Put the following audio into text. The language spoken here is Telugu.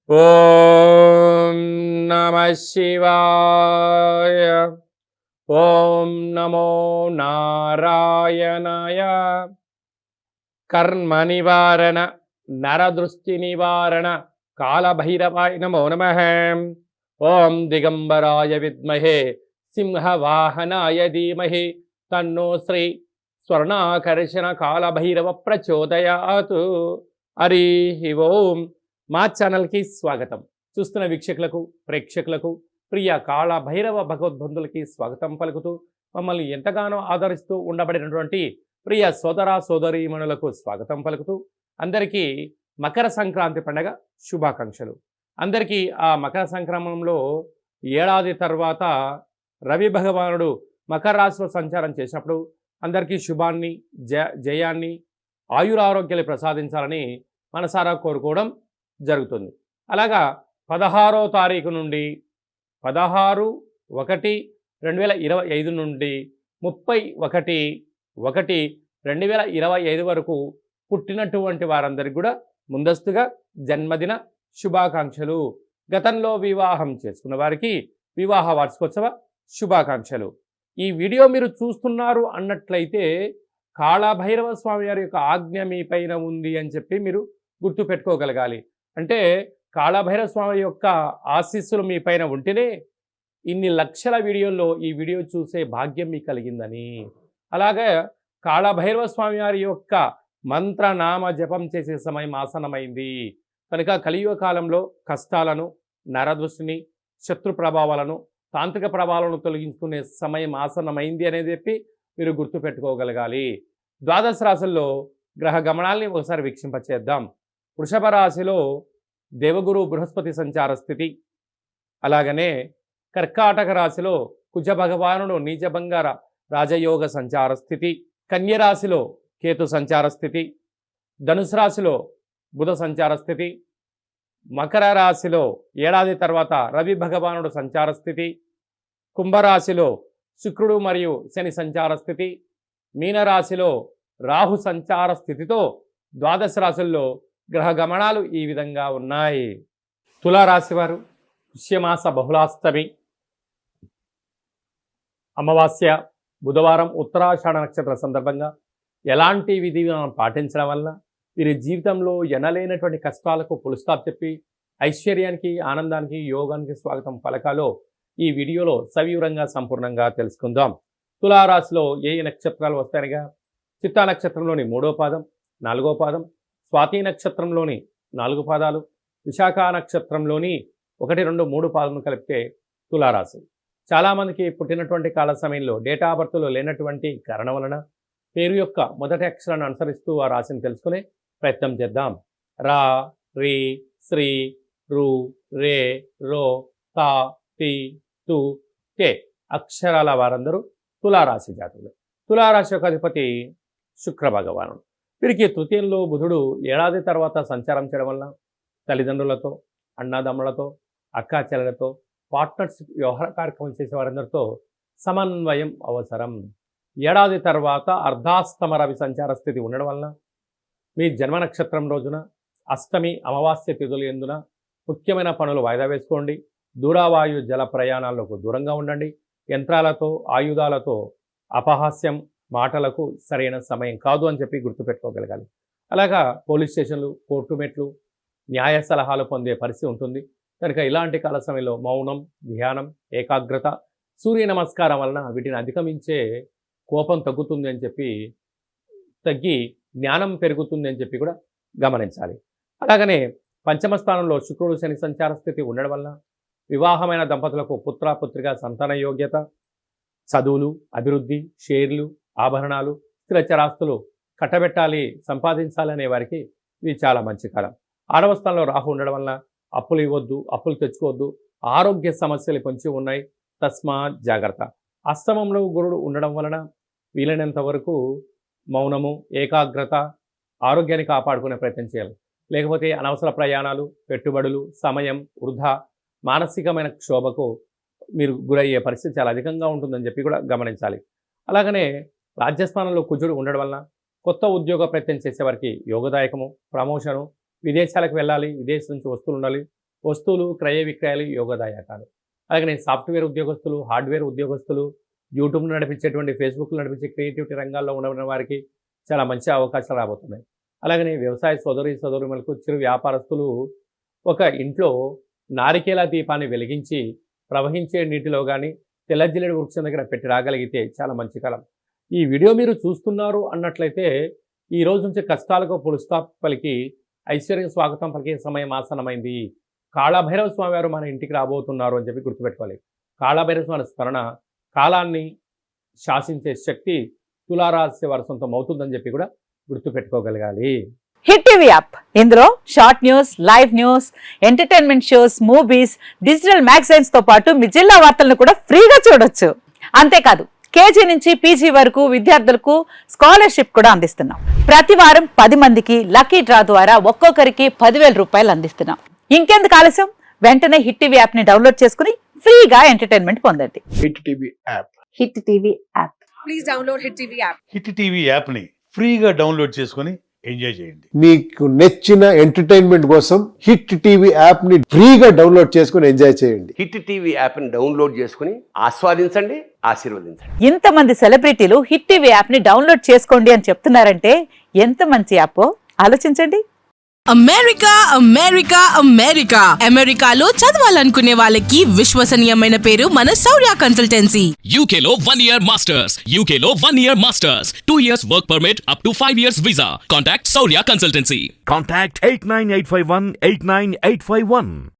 ఓం నమః శివాయ. ఓం నమో నారాయణాయ. కర్మ నివారణ నరదృష్టి నివారణ కాళభైరవాయ నమో నమః. ఓం దిగంబరాయ విద్మహే సింహవాహనాయ ధీమహి తన్నో శ్రీ స్వర్ణాకర్షణ కాళభైరవ ప్రచోదయాతు. హరి ఓం. మా ఛానల్కి స్వాగతం. చూస్తున్న వీక్షకులకు ప్రేక్షకులకు ప్రియ కాళభైరవ భగవద్బంధులకి స్వాగతం పలుకుతూ, మమ్మల్ని ఎంతగానో ఆదరిస్తూ ఉండబడినటువంటి ప్రియ సోదర సోదరీమణులకు స్వాగతం పలుకుతూ, అందరికీ మకర సంక్రాంతి పండగ శుభాకాంక్షలు. అందరికీ ఆ మకర సంక్రమణంలో ఏడాది తర్వాత రవి భగవానుడు మకర రాశిలో సంచారం చేసినప్పుడు అందరికీ శుభాన్ని, జయాన్ని, ఆయురారోగ్యాలు ప్రసాదించాలని మనసారా కోరుకోవడం జరుగుతుంది. అలాగా 16వ తారీఖు నుండి 16/1/2025 నుండి 31/1/2025 వరకు పుట్టినటువంటి వారందరికీ కూడా ముందస్తుగా జన్మదిన శుభాకాంక్షలు. గతంలో వివాహం చేసుకున్న వారికి వివాహ వార్షికోత్సవ శుభాకాంక్షలు. ఈ వీడియో మీరు చూస్తున్నారు అన్నట్లయితే కాళభైరవ స్వామి వారి యొక్క ఆజ్ఞ మీ పైన ఉంది అని చెప్పి మీరు గుర్తు పెట్టుకోగలగాలి. అంటే కాళభైరవ స్వామి యొక్క ఆశీస్సులు మీ పైన ఉంటేనే ఇన్ని లక్షల వీడియోల్లో ఈ వీడియో చూసే భాగ్యం మీకు కలిగిందని. అలాగే కాళభైరవ స్వామి వారి యొక్క మంత్రనామ జపం చేసే సమయం ఆసన్నమైంది కనుక కలియుగ కాలంలో కష్టాలను, నరదృష్టిని, శత్రు ప్రభావాలను, తాంత్రిక ప్రభావాలను తొలగించుకునే సమయం ఆసన్నమైంది అనేది చెప్పి మీరు గుర్తుపెట్టుకోగలగాలి. ద్వాదశ రాశుల్లో గ్రహ గమనాల్ని ఒకసారి వీక్షింపచేద్దాం. వృషభ రాశిలో దేవగురు బృహస్పతి సంచార స్థితి, అలాగనే కర్కాటక రాశిలో కుజ భగవానుడు నీచభంగ రాజయోగ సంచార స్థితి, కన్య రాశిలో కేతు సంచార స్థితి, ధనుసు రాశిలో బుధ సంచార స్థితి, మకర రాశిలో ఏడాది తర్వాత రవి భగవానుడు సంచార స్థితి, కుంభరాశిలో శుక్రుడు మరియు శని సంచార స్థితి, మీనరాశిలో రాహు సంచార స్థితితో ద్వాదశ రాశుల్లో గ్రహ గమనాలు ఈ విధంగా ఉన్నాయి. తులారాశి వారు పుష్యమాస బహుళాష్టమి అమావాస్య బుధవారం ఉత్తరాషాఢ నక్షత్ర సందర్భంగా ఎలాంటి విధి పాటించడం వల్ల వీరి జీవితంలో ఎనలేనటువంటి కష్టాలకు పులుస్టాప్ చెప్పి ఐశ్వర్యానికి, ఆనందానికి, యోగానికి స్వాగతం పలకాలో ఈ వీడియోలో సవివరంగా సంపూర్ణంగా తెలుసుకుందాం. తులారాశిలో ఏ నక్షత్రాలు వస్తాయనగా చిత్తా నక్షత్రంలోని 3వ పాదం, 4వ పాదం, స్వాతి నక్షత్రంలోని 4 పాదాలు, విశాఖ నక్షత్రంలోని 1, 2, 3 పాదములు కలిపితే తులారాశి. చాలామందికి పుట్టినటువంటి కాల సమయంలో డేటా ఆఫ్ బర్త్లో లేనటువంటి కారణం వలన పేరు యొక్క మొదటి అక్షరాన్ని అనుసరిస్తూ ఆ రాశిని తెలుసుకునే ప్రయత్నం చేద్దాం. రా, రి, శ్రీ, రు, రే, రో, తా, తి, తు, తే అక్షరాల వారందరూ తులారాశి జాతకులు. తులారాశి యొక్క అధిపతి శుక్ర భగవానుడు. వీరికి తృతీయంలో బుధుడు ఏడాది తర్వాత సంచారం చేయడం వల్ల తల్లిదండ్రులతో, అన్నదమ్ములతో, అక్కా చెల్లెలతో, పార్ట్నర్షిప్ వ్యవహార కార్యక్రమం చేసే వారందరితో సమన్వయం అవసరం. ఏడాది తర్వాత అర్ధాస్తమ రవి సంచార స్థితి ఉండడం వలన మీ జన్మ నక్షత్రం రోజున అష్టమి, అమావాస్య తిథులు ఎందున ముఖ్యమైన పనులు వాయిదా వేసుకోండి. దూరావాయు జల ప్రయాణాలకు దూరంగా ఉండండి. యంత్రాలతో, ఆయుధాలతో అపహాస్యం మాటలకు సరైన సమయం కాదు అని చెప్పి గుర్తుపెట్టుకోగలగాలి. అలాగా పోలీస్ స్టేషన్లు, కోర్టు మెట్లు, న్యాయ సలహాలు పొందే పరిస్థితి ఉంటుంది కనుక ఇలాంటి కాల సమయంలో మౌనం, ధ్యానం, ఏకాగ్రత, సూర్య నమస్కారం వలన వీటిని అధిగమించే కోపం తగ్గుతుంది అని చెప్పి, తగ్గి జ్ఞానం పెరుగుతుంది అని చెప్పి కూడా గమనించాలి. అలాగనే పంచమ స్థానంలో శుక్రుడు శని సంచార స్థితి ఉండడం వలన వివాహమైన దంపతులకు పుత్ర పుత్రిక సంతాన యోగ్యత, చదువులు, అభివృద్ధి, షేర్లు, ఆభరణాలు, స్థిరచరాస్తులు కట్టబెట్టాలి, సంపాదించాలి అనే వారికి ఇది చాలా మంచి కాలం. 6వ స్థానంలో రాహు ఉండడం వలన అప్పులు ఇవ్వద్దు, అప్పులు తెచ్చుకోవద్దు, ఆరోగ్య సమస్యలు పొంచి ఉన్నాయి, తస్మాత్ జాగ్రత్త. అష్టమంలో గురుడు ఉండడం వలన వీలైనంత వరకు మౌనము, ఏకాగ్రత, ఆరోగ్యాన్ని కాపాడుకునే ప్రయత్నం చేయాలి. లేకపోతే అనవసర ప్రయాణాలు, పెట్టుబడులు, సమయం వృధా, మానసికమైన క్షోభకు మీరు గురయ్యే పరిస్థితి చాలా అధికంగా ఉంటుందని చెప్పి కూడా గమనించాలి. అలాగనే రాజ్యస్థానంలో కుజుడు ఉండడం వలన కొత్త ఉద్యోగ ప్రయత్నం చేసేవారికి యోగదాయకము, ప్రమోషను, విదేశాలకు వెళ్ళాలి, విదేశం నుంచి వస్తువులు ఉండాలి, వస్తువులు క్రయ విక్రయాలు యోగదాయకాలు. అలాగే సాఫ్ట్వేర్ ఉద్యోగస్తులు, హార్డ్వేర్ ఉద్యోగస్తులు, యూట్యూబ్ను నడిపించేటువంటి, ఫేస్బుక్లు నడిపించే క్రియేటివిటీ రంగాల్లో ఉన్న వారికి చాలా మంచి అవకాశాలు రాబోతున్నాయి. అలాగనే వ్యవసాయ సోదరులకు, చిరు వ్యాపారస్తులు ఒక ఇంట్లో నారికేల దీపాన్ని వెలిగించి ప్రవహించే నీటిలో కానీ తెల్లజిల్లెడు వృక్షం దగ్గర పెట్టి రాగలిగితే చాలా మంచి కాలం. ఈ వీడియో మీరు చూస్తున్నారు అన్నట్లయితే ఈ రోజు నుంచి కష్టాలకు ఫుల్ స్టాప్ పలికి ఐశ్వర్య స్వాగతం పలికే సమయం ఆసన్నమైంది. కాళభైరవ స్వామి వారు మన ఇంటికి రాబోతున్నారు అని చెప్పి గుర్తుపెట్టుకోవాలి. కాళభైరవ స్వామి స్మరణ కాలాన్ని శాసించే శక్తి తులారాశి వారి సొంతం అవుతుందని చెప్పి కూడా గుర్తుపెట్టుకోగలగాలి. హిట్ టీవీ యాప్, ఇందులో short news, live news, entertainment shows, movies, digital magazines తో పాటు మీ జిల్లా వార్తలను కూడా ఫ్రీగా చూడొచ్చు. అంతేకాదు కేజీ నుంచి పీజీ వరకు విద్యార్థులకు స్కాలర్షిప్ కూడా అందిస్తున్నాం. ప్రతి వారం 10 మందికి లక్కీ డ్రా ద్వారా ఒక్కొక్కరికి 10,000 రూపాయలు అందిస్తున్నాం. ఇంకెందుకు ఆలస్యం, వెంటనే హిట్ టీవీ యాప్ ని డౌన్లోడ్ చేసుకుని ఫ్రీగా ఎంటర్టైన్మెంట్ పొందండి. Hit TV app. Hit TV app. Please download hit TV app. Hit TV యాప్ని ఫ్రీగా డౌన్లోడ్ చేసుకొని ఎంజాయ్ చేయండి. మీకు నచ్చిన ఎంటర్టైన్మెంట్ కోసం హిట్ టీవీ యాప్ ని ఫ్రీగా డౌన్లోడ్ చేసుకుని ఎంజాయ్ చేయండి. హిట్ టీవీ యాప్ని డౌన్లోడ్ చేసుకుని ఆస్వాదించండి, ఆశీర్వదించండి. ఇంతమంది సెలబ్రిటీలు హిట్ టీవీ యాప్ ని డౌన్లోడ్ చేసుకోండి అని చెప్తున్నారంటే ఎంత మంచి యాప్ ఆలోచించండి. అమెరికా అమెరికా అమెరికా అమెరికాలో చదవాలనుకునే వాళ్ళకి విశ్వసనీయమైన పేరు మన శౌర్య కన్సల్టెన్సీ. UK లో 1 year masters. UK లో 1 year masters. 2 years work permit up to 5 years visa. Contact Saurya Consultancy. Contact 89851 89851.